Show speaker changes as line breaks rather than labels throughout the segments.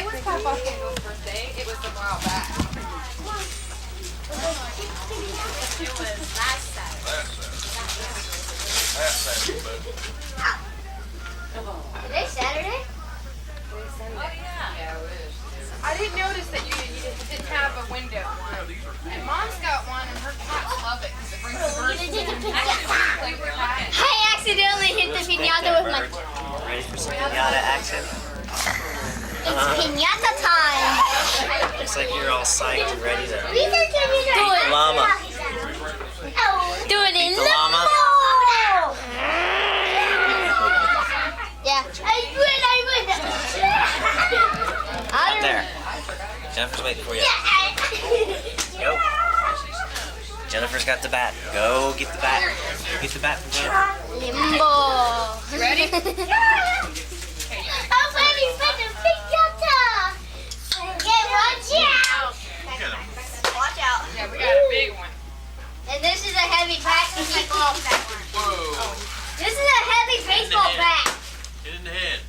Today was Papa Kendall's birthday. It was a while back.
It was last Saturday.
Today's Saturday?
Oh, yeah.
Yeah, it was. I didn't notice that you didn't have a window one. And Mom's got one, and her cats love it because it brings the birds to them. Play with cats.
I accidentally hit the piñata with my...
Ready for some pinata action?
It's piñata time!
Looks like you're all psyched and ready to
Do it.
llama.
Do it in
The llama.
Yeah.
Out there. Jennifer's waiting for you. Go. Jennifer's got the bat. Go get the bat. Go get the bat from Jennifer.
Limbo.
Ready?
I'm ready for the piñata. Watch out. Watch out.
Yeah, we got a big one.
And this is a heavy bat.
Whoa.
This is a heavy baseball bat.
Hit in the head.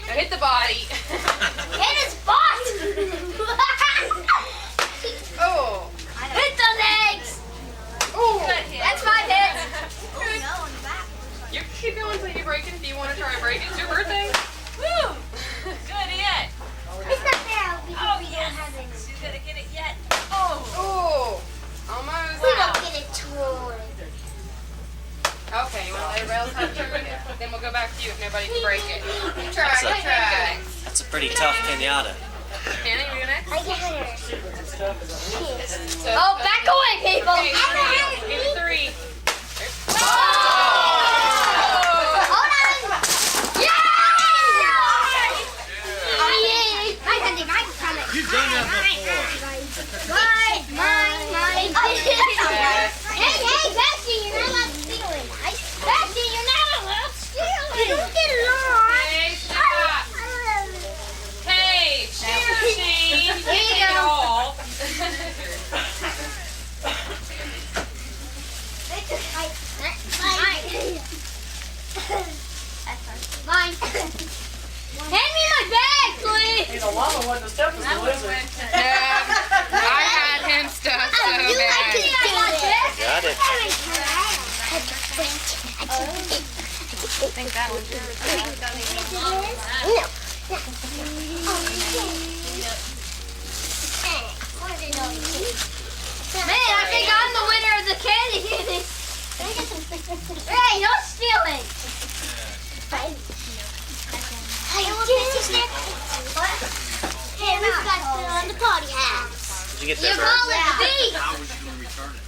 Now hit the body.
Hit his butt.
Oh.
Hit the legs.
Ooh.
That's my hit.
You can keep going until you break it if you want to try to break it. It's your birthday.
Woo! Good hit.
It's not there.
Oh, yes. She's going to get it yet. Oh.
Ooh. Almost.
We don't get it torn.
Okay, you want to let everybody else have a turn? Then we'll go back to you if nobody can break it. Try.
That's a-
Try.
That's a pretty tough pinata.
Hannah, you go next?
I get her.
So,
Oh, back away, people.
Okay, three. Give it three.
Hold on. Yeah!
You've done that before.
Mine.
Yes.
Hey, Betsy, you're not allowed to steal it. Betsy, you're not allowed to steal it. Don't get lost.
Hey, stop. Hey, cheers, Shane. You
Here you
take it
go.
all.
Mine. Hand me my bag, please.
The llama wasn't as tough as the lizard.
Yeah, I had him stuck so bad.
Got it.
I think that one's yours.
Man, I think I'm the winner of the candy. Hey, no stealing. Hey, we've got on the party hats.
Did you get
You're
that bird?
calling me.
How was you going to return it?